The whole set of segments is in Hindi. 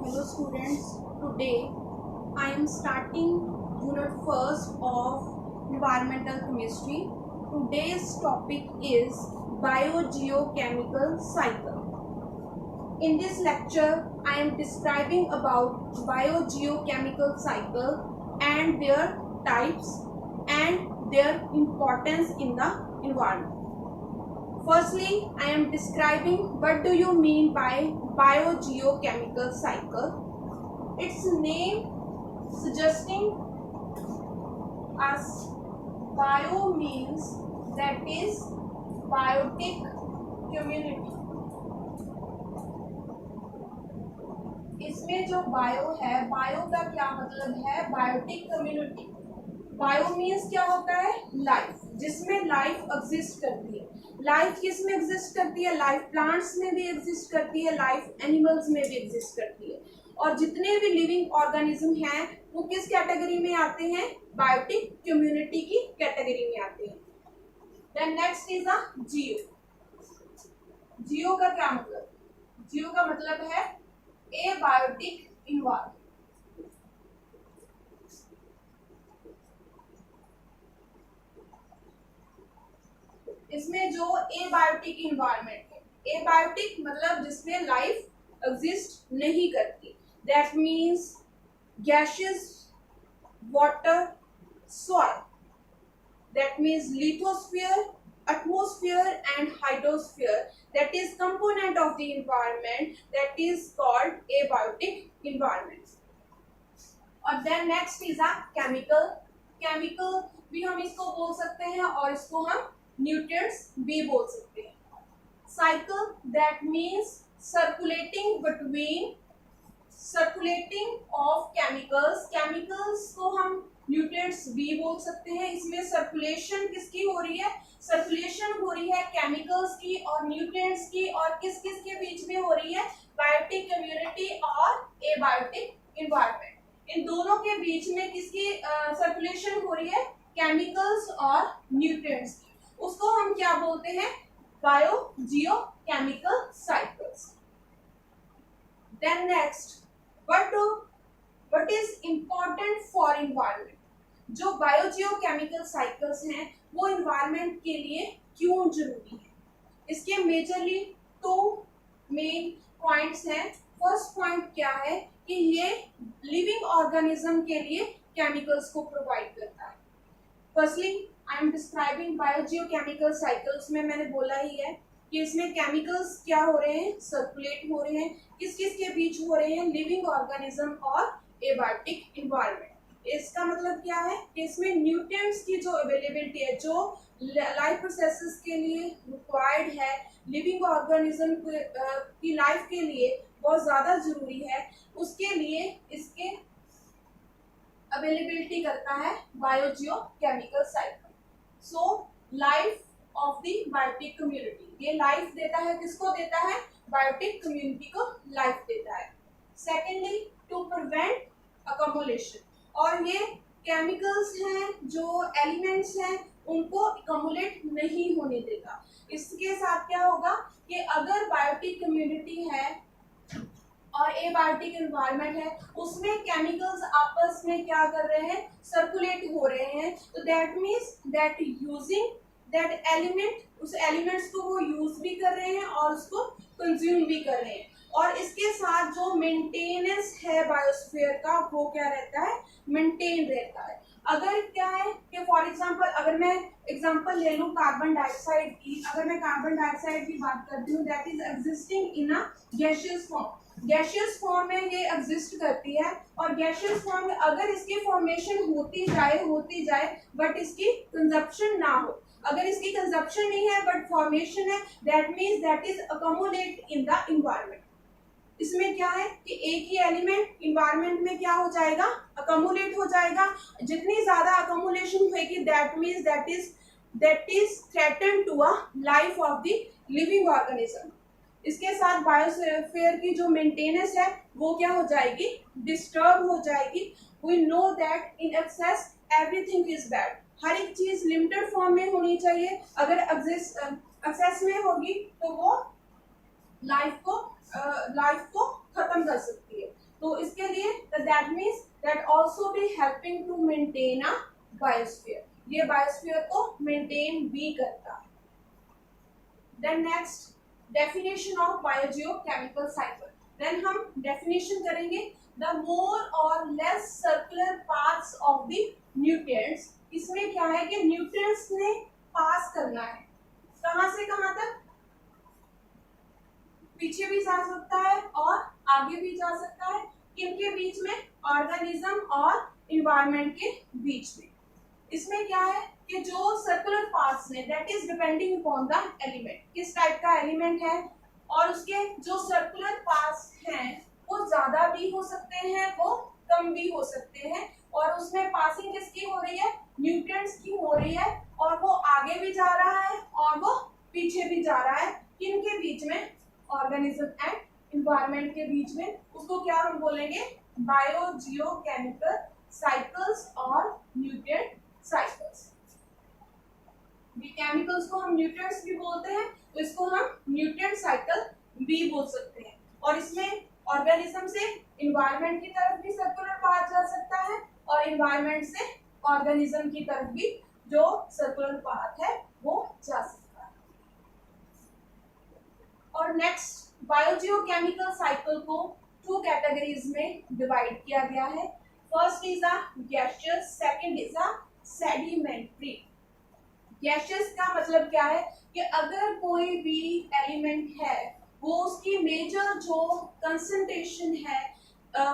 Hello students, today I am starting unit first of environmental chemistry. Today's topic is biogeochemical cycle. In this lecture I am describing about biogeochemical cycle and their types and their importance in the environment. Firstly, I am describing what do you mean by biogeochemical cycle. Its name suggesting us bio means that is biotic community. इसमें जो बायो है, बायो का क्या मतलब है? Biotic community. बायो मीन्स क्या होता है? लाइफ, जिसमें लाइफ एग्जिस्ट करती है. लाइफ किस में एग्जिस्ट करती है? लाइफ प्लांट्स में भी एग्जिस्ट करती है, लाइफ एनिमल्स में भी एग्जिस्ट करती है. और जितने भी लिविंग ऑर्गेनिज्म हैं वो किस कैटेगरी में आते हैं? बायोटिक कम्युनिटी की कैटेगरी में आते हैं. देन नेक्स्ट इज अ जियो. जियो का क्या मतलब? जियो का मतलब है एबायोटिक इन्वायरमेंट. इसमें जो एबायोटिक इन्वायरमेंट है, एबायोटिक मतलब जिसमें लाइफ एग्जिस्ट नहीं करती. That means gases, water, soil. That means lithosphere, atmosphere and hydrosphere, that is component of the environment, that is called abiotic environment. और then next is a chemical. chemical भी हम इसको बोल सकते हैं और इसको हम nutrients भी बोल सकते हैं. cycle that means circulating of chemicals. chemicals को हम न्यूट्रिएंट्स भी बोल सकते हैं. इसमें सर्कुलेशन किसकी हो रही है? सर्कुलेशन हो रही है केमिकल्स की और न्यूट्रिएंट्स की. और किस किस के बीच में हो रही है? बायोटिक कम्युनिटी और एबायोटिक इन्वायरमेंट. इन दोनों के बीच में किसकी सर्कुलेशन हो रही है? केमिकल्स और न्यूट्रिएंट्स की. उसको हम क्या बोलते हैं? Biogeochemical cycles. Then next, what is important for environment. जो बायोजियोकेमिकल साइकिल्स हैं वो इन्वायरमेंट के लिए क्यों जरूरी है? इसके मेजरली 2 मेन पॉइंट्स हैं. फर्स्ट पॉइंट क्या है कि ये लिविंग ऑर्गेनिज्म के लिए केमिकल्स को प्रोवाइड करता है. Firstly I am describing biogeochemical cycles में मैंने बोला ही है कि इसमें केमिकल्स क्या हो रहे हैं? सर्कुलेट हो रहे हैं. किस किस के बीच हो रहे हैं? लिविंग ऑर्गेनिज्म और एबायोटिक इन्वायरमेंट. इसका मतलब क्या है कि इसमें न्यूट्रिएंट्स की जो अवेलेबिलिटी है, जो लाइफ प्रोसेसेस के लिए रिक्वायर्ड है, लिविंग ऑर्गेनिज्म की लाइफ के लिए बहुत ज़्यादा जरूरी है, उसके लिए इसके अवेलेबिलिटी करता है biogeochemical cycle. So life of the biotic community, ये लाइफ देता है. किसको देता है? बायोटिक कम्युनिटी को लाइफ देता है. Secondly, to prevent accumulation. और ये केमिकल्स हैं, जो एलिमेंट्स हैं, उनको अकोमुलेट नहीं होने देगा. इसके साथ क्या होगा कि अगर बायोटिक कम्युनिटी है और एबायोटिक एनवायरनमेंट है, उसमें केमिकल्स आपस में क्या कर रहे हैं? सर्कुलेट हो रहे हैं. तो that means that using that element, उस एलिमेंट्स को वो यूज भी कर रहे हैं और उसको कंज्यूम भी कर रहे हैं. और इसके साथ जो मेंटेनेंस है बायोस्फीयर का, वो क्या रहता है? मेंटेन रहता है. अगर क्या है कि फॉर एग्जांपल अगर मैं एग्जांपल ले लूं कार्बन डाइऑक्साइड की. अगर मैं कार्बन डाइऑक्साइड की बात करती हूँ, that is existing in a gaseous form. Gaseous form में ये एग्जिस्ट करती है. और गैसियस फॉर्म में अगर इसकी फॉर्मेशन होती जाए बट इसकी कंजप्शन ना हो, अगर इसकी कंजप्शन नहीं है बट फॉर्मेशन है, that means that is accommodate in the environment. इसमें क्या है कि एक ही एलिमेंट इन्वायरमेंट में क्या हो जाएगा? अकोमुलेट हो जाएगा. जितनी ज्यादा अकोमुलेशन होगी, that means that is threaten to a life of the living organism. इसके साथ बायोस्फीयर की जो मेंटेनेंस है वो क्या हो जाएगी? डिस्टर्ब हो जाएगी. We know that in excess everything is bad. हर एक चीज लिमिटेड फॉर्म में होनी चाहिए. अगर एक्सेस में होगी तो वो लाइफ को खत्म कर सकती है. तो इसके लिए that means that also be helping to maintain a biosphere, ये बायोस्फीयर को मेंटेन भी करता है। Then next definition of biogeochemical cycle. Then हम डेफिनेशन करेंगे द मोर और less circular paths of the nutrients. इसमें क्या है कि न्यूट्रिएंट्स ने पास करना है कहां से कहां तक, पीछे भी जा सकता है और आगे भी जा सकता है, किनके बीच में, ऑर्गेनिज्म और इन्वायरमेंट के बीच में। इसमें क्या है कि जो सर्कुलर पाथ्स ने that is depending upon the element, किस टाइप का एलिमेंट है, और उसके जो सर्कुलर पाथ्स हैं वो ज्यादा भी हो सकते हैं, वो कम भी हो सकते हैं, और उसमें पासिंग किसकी हो रही है, न्यूट्रिएंट्स की हो रही है, और वो आगे भी जा रहा है और वो पीछे भी जा रहा है, किनके बीच में, ऑर्गेनिज्म एंड इन्वायरमेंट के बीच में। उसको क्या हम बोलेंगे, बायोजियोकेमिकल साइकिल्स और न्यूट्रिएंट साइकिल्स। केमिकल्स को हम न्यूट्रिएंट्स भी बोलते हैं, तो इसको हम न्यूट्रिएंट साइकिल भी बोल सकते हैं। और इसमें ऑर्गेनिज्म से इन्वायरमेंट की तरफ भी सर्कुलर पाथ जा सकता है, और इन्वायरमेंट से ऑर्गेनिज्म की तरफ भी जो सर्कुलर पाथ है वो जा सकता है। और नेक्स्ट बायोजियोकेमिकल साइकिल को टू कैटेगरीज में डिवाइड किया गया है। First is a gaseous, second is a sedimentary. Gaseous का मतलब क्या है कि अगर कोई भी एलिमेंट है वो उसकी मेजर जो कंसंट्रेशन है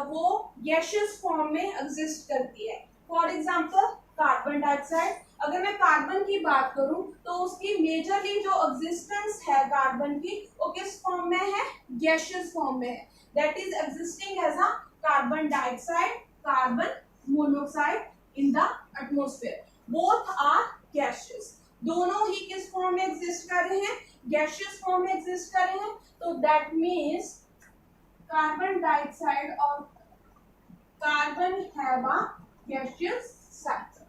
वो गैसियस फॉर्म में एग्जिस्ट करती है। फॉर एग्जांपल कार्बन डाइऑक्साइड, अगर मैं कार्बन की बात करूं तो उसकी मेजरली जो एग्जिस्टेंस है कार्बन की वो किस फॉर्म में है, गैसियस फॉर्म में है, that is existing as a carbon dioxide, carbon monoxide in the atmosphere. Both are gaseous, दोनों ही किस फॉर्म में एग्जिस्ट कर रहे हैं, गैसियस फॉर्म में एग्जिस्ट कर रहे हैं। तो दैट मीन्स कार्बन डाइऑक्साइड और carbon have a gaseous cycle.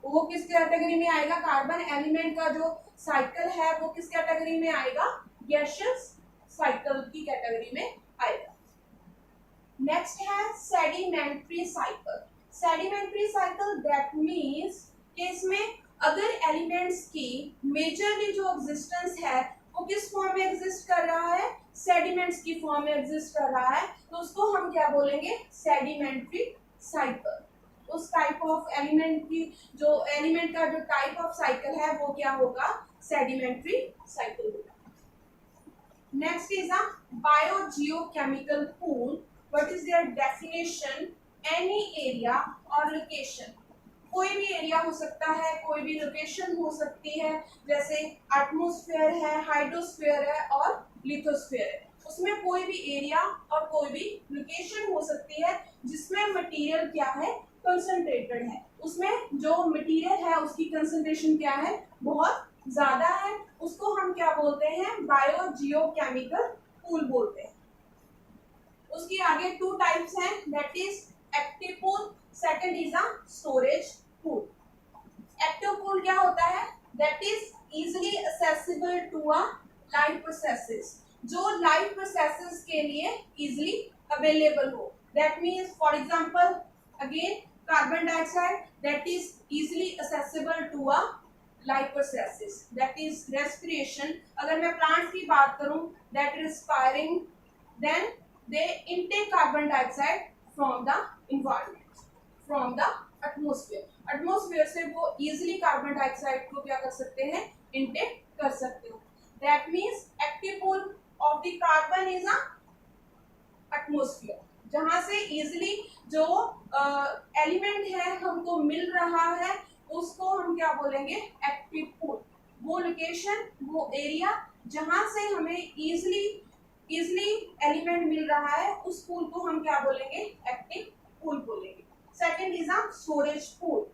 वो किस कैटेगरी में आएगा, कार्बन एलिमेंट का जो साइकिल है वो किस कैटेगरी में आएगा, गैसियस साइकिल की कैटेगरी में आएगा। नेक्स्ट है sedimentary cycle. Sedimentary cycle that means कि इसमें अगर एलिमेंट्स की मेजरली जो एग्जिस्टेंस है वो किस फॉर्म में एग्जिस्ट कर रहा है, सेडिमेंट्स की फॉर्म में एग्जिस्ट कर रहा है, तो उसको हम क्या बोलेंगे, सेडिमेंट्री साइकिल। उस टाइप ऑफ एलिमेंट की जो एलिमेंट का जो टाइप ऑफ साइकिल है वो क्या होगा, सेडिमेंट्री साइकिल होगा। Next is a biogeochemical pool. What is their definition, any area और लोकेशन, कोई भी एरिया हो सकता है, कोई भी लोकेशन हो सकती है, जैसे एटमॉस्फेयर है, हाइड्रोस्फीयर है और लिथोस्फीयर है, उसमें कोई भी एरिया और कोई भी लोकेशन हो सकती है जिसमें मटेरियल क्या है, कंसंट्रेटेड है, उसमें जो मटेरियल है उसकी कंसंट्रेशन क्या है, बहुत ज्यादा है, उसको हम क्या बोलते हैं, बायोजियोकेमिकल पूल बोलते हैं। उसकी आगे टू टाइप्स हैं, that is active pool, second is a storage pool. Active pool क्या होता है, that is easily accessible to a live processes, जो लाइव प्रोसेसेस के लिए इजीली अवेलेबल हो, that means for example again carbon dioxide that is easily accessible to a live processes, that is respiration. अगर मैं प्लांट्स की बात करूं, that respiring, then they intake carbon dioxide from the environment, from the atmosphere. atmosphere से वो easily carbon dioxide को क्या कर सकते हैं, intake कर सकते हो। that means active pole of the carbon is a atmosphere, जहां से easily जो एलिमेंट है हमको मिल रहा है उसको हम क्या बोलेंगे, एक्टिव पूल। वो लोकेशन, वो एरिया जहां से हमें इजिली एलिमेंट मिल रहा है उस पूल को हम क्या बोलेंगे, एक्टिव पूल बोलेंगे। Second is a storage pool,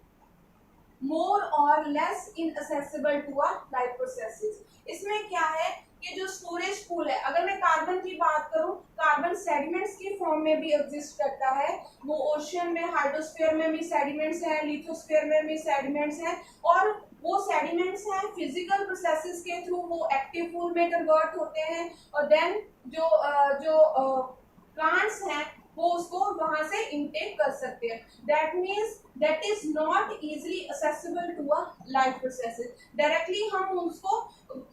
more और less inaccessible to a live processes. इसमें क्या है कि जो स्टोरेज पूल है, अगर मैं कार्बन की बात करूं, कार्बन सेडिमेंट्स की फॉर्म में भी एग्जिस्ट करता है, वो ओशियन में, हाइड्रोस्फीयर में भी सेडिमेंट्स हैं, लिथोस्फीयर में भी सेडिमेंट्स हैं, और वो सेडिमेंट्स हैं फिजिकल प्रोसेसेस के थ्रू वो एक्टिव पूल में कन्वर्ट होते हैं, और देन जो प्लांट्स हैं वो उसको वहां से इनटेक कर सकते हैं. That means that is not easily accessible to a live processes. Directly हम उसको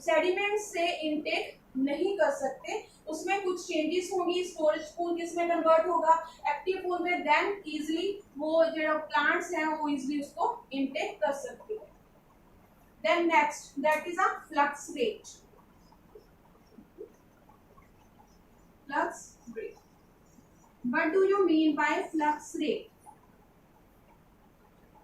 सेडिमेंट से इनटेक नहीं कर सकते, उसमें कुछ चेंजेस होंगी. स्टोरेज पूल किसमें कन्वर्ट होगा, एक्टिव पूल में. देन इजिली वो जो प्लांट्स हैं वो इजिली उसको इनटेक कर सकते हैं. Then next that is a flux rate. Flux rate, what do you mean by flux rate?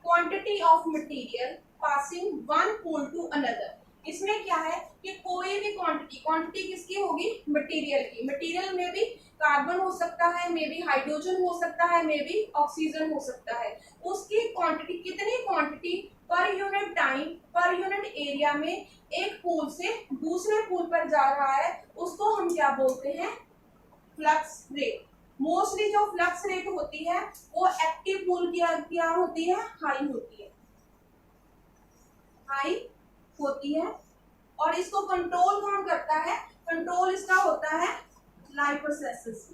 Quantity of material passing one pole to another. इसमें क्या है कि कोई भी क्वांटिटी किसकी होगी, मटेरियल की. मटेरियल में भी कार्बन हो सकता है, मे बी हाइड्रोजन हो सकता है, मे बी ऑक्सीजन हो सकता है. उसकी क्वांटिटी, कितनी quantity per unit time per unit area में एक पूल से दूसरे पूल पर जा रहा है, उसको हम क्या बोलते हैं, फ्लक्स रेट. मोस्टली जो फ्लक्स रेट होती है वो एक्टिव पूल क्या होती है, हाई होती है, हाई होती है. और इसको कंट्रोल कौन करता है, कंट्रोल इसका होता है लाइव प्रोसेसेस,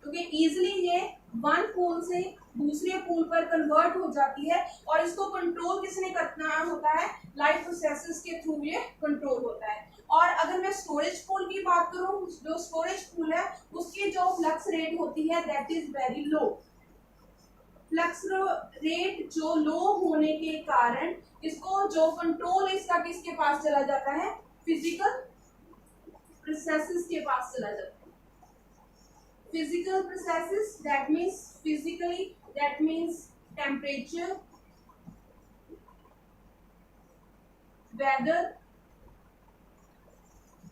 क्योंकि इजिली ये वन पूल से दूसरे पूल पर कन्वर्ट हो जाती है. और इसको कंट्रोल किसने करना होता है, लाइव प्रोसेसेस के थ्रू ये कंट्रोल होता है. और अगर मैं स्टोरेज पूल की बात करूं, जो स्टोरेज पूल है उसकी जो फ्लक्स रेट होती है that is very low. Flux rate जो लो होने के कारण इसको जो कंट्रोल इसका किसके पास चला जाता है, फिजिकल प्रोसेसेस के पास चला जाता है. Physical processes that means physically, that means temperature, weather,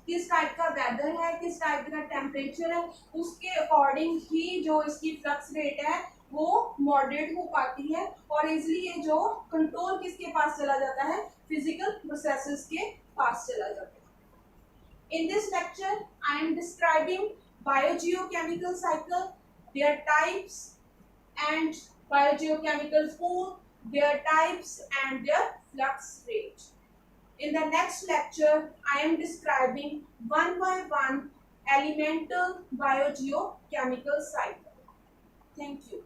किस टाइप का वेदर है, किस टाइप का टेम्परेचर है, उसके अकॉर्डिंग ही जो इसकी फ्लक्स रेट है वो मॉडरेट हो पाती है. और इसलिए जो कंट्रोल किसके पास चला जाता है, फिजिकल प्रोसेसेस के पास चला जाता है. In this lecture, I am describing biogeochemical cycle, their types and biogeochemical pool, their types and their flux rate. In the next lecture, I am describing one by one elemental biogeochemical cycle. Thank you.